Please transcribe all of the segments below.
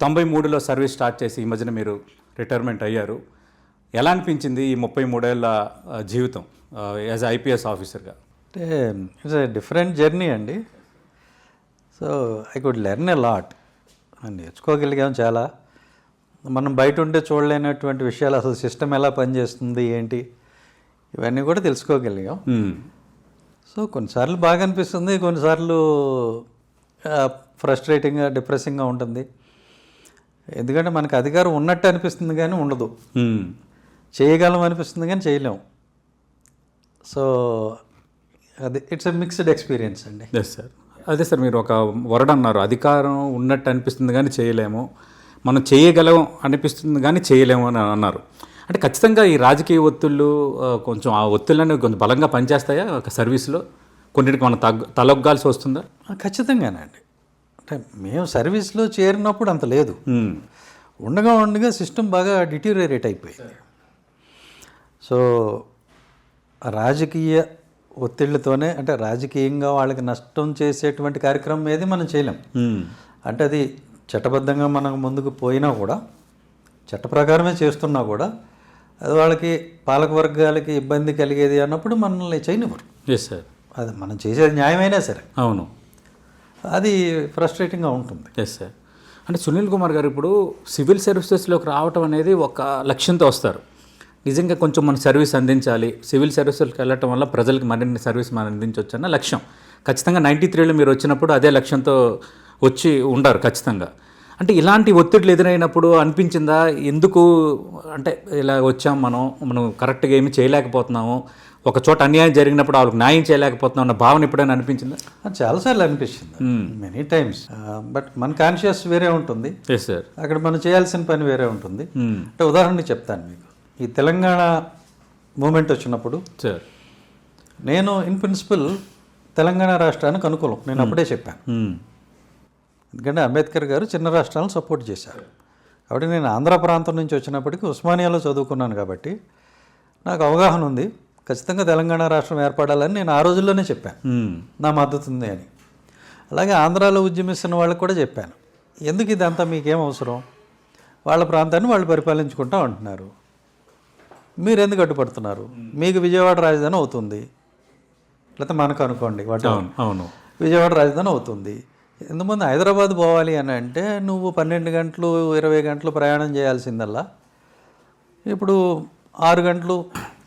93లో service start చేసి ఈ మధ్యన మీరు రిటైర్మెంట్ అయ్యారు. ఎలా అనిపించింది ఈ 33 ఏళ్ళ జీవితం యాజ్ ఐపీఎస్ ఆఫీసర్గా? అంటే ఇట్స్ ఎ డిఫరెంట్ జర్నీ అండి. So I could learn a lot. నేర్చుకోగలిగాం చాలా. మనం బయట ఉంటే చూడలేనటువంటి విషయాలు, అసలు సిస్టమ్ ఎలా పనిచేస్తుంది ఏంటి, ఇవన్నీ కూడా తెలుసుకోగలిగాం. సో కొన్నిసార్లు బాగా అనిపిస్తుంది, కొన్నిసార్లు ఫ్రస్ట్రేటింగ్గా డిప్రెసింగ్గా ఉంటుంది. ఎందుకంటే మనకు అధికారం ఉన్నట్టు అనిపిస్తుంది కానీ ఉండదు, చేయగలం అనిపిస్తుంది కానీ చేయలేము. సో అది ఇట్స్ ఎ మిక్స్డ్ ఎక్స్పీరియన్స్ అండి. Yes sir. అదే సార్, మీరు ఒక వర్డ్ అన్నారు, అధికారం ఉన్నట్టు అనిపిస్తుంది కానీ చేయలేము, మనం చేయగలం అనిపిస్తుంది కానీ చేయలేము అని అన్నారు. అంటే ఖచ్చితంగా ఈ రాజకీయ ఒత్తిళ్ళు కొంచెం ఆ ఒత్తిళ్ళని కొంచెం బలంగా పనిచేస్తాయా ఒక సర్వీస్లో? కొన్నిటికి మనం తలొగ్గాల్సి వస్తుందా? ఖచ్చితంగానండి. అంటే మేము సర్వీస్లో చేరినప్పుడు అంత లేదు. ఉండగా సిస్టమ్ బాగా డిటీరియేట్ అయిపోయింది. సో రాజకీయ ఒత్తిళ్లతోనే, అంటే రాజకీయంగా వాళ్ళకి నష్టం చేసేటువంటి కార్యక్రమం ఏది మనం చేయలేం. అంటే అది చట్టబద్ధంగా మనం ముందుకు పోయినా కూడా, చట్ట ప్రకారమే చేస్తున్నా కూడా, అది వాళ్ళకి పాలక వర్గాలకి ఇబ్బంది కలిగేది అన్నప్పుడు మనల్ని చేయనివ్వరు. Yes sir. అది మనం చేసేది న్యాయమైనా సరే. అవును, అది ఫ్రస్ట్రేటింగ్గా ఉంటుంది. Yes sir. అంటే సునీల్ కుమార్ గారు ఇప్పుడు సివిల్ సర్వీసెస్లోకి రావటం అనేది ఒక లక్ష్యంతో వస్తారు. నిజంగా కొంచెం మన సర్వీస్ అందించాలి, సివిల్ సర్వీసులకు వెళ్ళటం వల్ల ప్రజలకు మరిన్ని సర్వీస్ మనం అందించవచ్చు అన్న లక్ష్యం. ఖచ్చితంగా 93లో మీరు వచ్చినప్పుడు అదే లక్ష్యంతో వచ్చి ఉండారు ఖచ్చితంగా. అంటే ఇలాంటి ఒత్తిడులు ఎదురైనప్పుడు అనిపించిందా, ఎందుకు అంటే ఇలా వచ్చాం, మనం కరెక్ట్గా ఏమి చేయలేకపోతున్నాము, ఒక చోట అన్యాయం జరిగినప్పుడు వాళ్ళకి న్యాయం చేయలేకపోతున్నాం అన్న భావన ఎప్పుడైనా అనిపించిందా? చాలాసార్లు అనిపించింది, మెనీ టైమ్స్. బట్ మన కాన్షియస్ వేరే ఉంటుంది. Yes sir. అక్కడ మనం చేయాల్సిన పని వేరే ఉంటుంది. అంటే ఉదాహరణకి చెప్తాను మీకు. ఈ తెలంగాణ మూమెంట్ వచ్చినప్పుడు సార్, నేను ఇన్ ప్రిన్సిపల్ తెలంగాణ రాష్ట్రానికి అనుకూలం, నేను అప్పుడే చెప్పాను. ఎందుకంటే అంబేద్కర్ గారు చిన్న రాష్ట్రాలను సపోర్ట్ చేశారు. కాబట్టి నేను ఆంధ్ర ప్రాంతం నుంచి వచ్చినప్పటికీ ఉస్మానియాలో చదువుకున్నాను కాబట్టి నాకు అవగాహన ఉంది, ఖచ్చితంగా తెలంగాణ రాష్ట్రం ఏర్పడాలని నేను ఆ రోజుల్లోనే చెప్పాను, నా మద్దతు ఉంది అని. అలాగే ఆంధ్రాలో ఉద్యమిస్తున్న వాళ్ళకి కూడా చెప్పాను, ఎందుకు ఇదంతా మీకేం అవసరం, వాళ్ళ ప్రాంతాన్ని వాళ్ళు పరిపాలించుకుంటా ఉంటున్నారు, మీరు ఎందుకు అడ్డుపడుతున్నారు, మీకు విజయవాడ రాజధాని అవుతుంది, లేకపోతే మనకు అనుకోండి వాటి, అవును, విజయవాడ రాజధాని అవుతుంది, ఎంతమంది హైదరాబాద్ పోవాలి అని అంటే నువ్వు 12 గంటలు 20 గంటలు ప్రయాణం చేయాల్సిందల్లా ఇప్పుడు 6 గంటలు,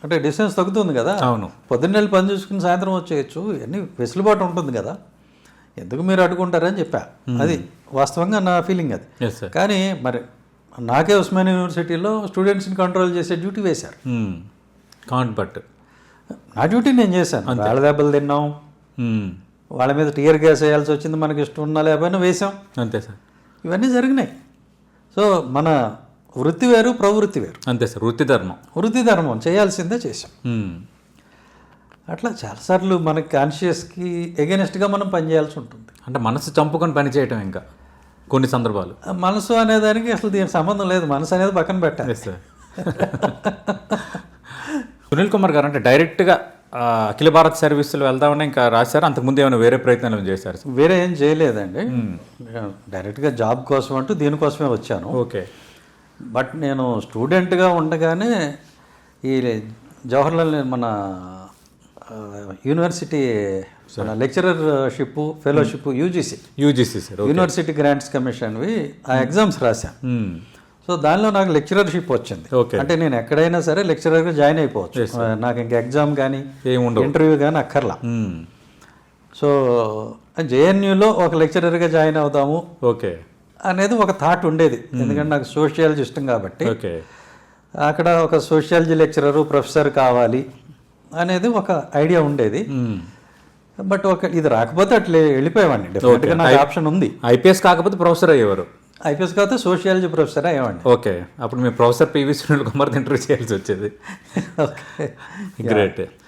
అంటే డిస్టెన్స్ తగ్గుతుంది కదా. అవును, పొద్దున్న పని చూసుకుని సాయంత్రం వచ్చేయచ్చు, ఇవన్నీ వెసులుబాటు ఉంటుంది కదా, ఎందుకు మీరు అడ్డుకుంటారని చెప్పా. అది వాస్తవంగా నా ఫీలింగ్ అది. కానీ మరి నాకే ఉస్మానియా యూనివర్సిటీలో స్టూడెంట్స్ని కంట్రోల్ చేసే డ్యూటీ వేశారు. బట్ నా డ్యూటీ నేను చేశాను. వాళ్ళ దెబ్బలు తిన్నాం, వాళ్ళ మీద టీయర్ గ్యాస్ వేయాల్సి వచ్చింది, మనకి ఇష్టం ఉన్నా లేకపోయినా వేసాం, అంతే సార్. ఇవన్నీ జరిగినాయి. సో మన వృత్తి వేరు, ప్రవృత్తి వేరు. అంతే సార్. వృత్తి ధర్మం చేయాల్సిందే చేసాం. అట్లా చాలాసార్లు మనకి కాన్షియస్కి ఎగెనిస్ట్గా మనం పనిచేయాల్సి ఉంటుంది. అంటే మనసు చంపుకొని పని చేయటం, ఇంకా కొన్ని సందర్భాలు మనసు అనేదానికి అసలు దీనికి సంబంధం లేదు, మనసు అనేది పక్కన పెట్టాలి సార్. సునీల్ కుమార్ గారు అంటే డైరెక్ట్గా అఖిల భారత్ సర్వీసులు వెళ్దామని ఇంకా రాశారు, అంతకుముందు ఏమైనా వేరే ప్రయత్నాలు చేశారు? వేరే ఏం చేయలేదండి, డైరెక్ట్గా జాబ్ కోసం అంటూ దీనికోసమే వచ్చాను. ఓకే. బట్ నేను స్టూడెంట్గా ఉండగానే ఈ జవహర్లాల్ మన university lecturership fellowship UGC sir, university grants కమిషన్వి ఆ ఎగ్జామ్స్ రాశాను. సో దానిలో నాకు లెక్చరర్షిప్ వచ్చింది. అంటే నేను ఎక్కడైనా సరే లెక్చరర్గా జాయిన్ అయిపోవచ్చు, నాకు ఇంకా ఎగ్జామ్ కానీ ఇంటర్వ్యూ కానీ అక్కర్లా. సో జేఎన్యూలో ఒక లెక్చరర్గా జాయిన్ అవుతాము ఓకే అనేది ఒక థాట్ ఉండేది, ఎందుకంటే నాకు సోషియాలజీ ఇష్టం కాబట్టి. అక్కడ ఒక సోషియాలజీ లెక్చరరు ప్రొఫెసర్ కావాలి అనేది ఒక ఐడియా ఉండేది. బట్ ఇది రాకపోతే అట్లా వెళ్ళిపోయేవాడిని, డెఫినెట్గా నాకు ఆప్షన్ ఉంది. ఐపీఎస్ కాకపోతే ప్రొఫెసర్ అయ్యేవారు? ఐపీఎస్ కాకపోతే సోషియాలజీ ప్రొఫెసర్ అయ్యేవాడిని. ఓకే. అప్పుడు మీ professor PV Sunil Kumar interview చేయాల్సి వచ్చేది. Okay, great.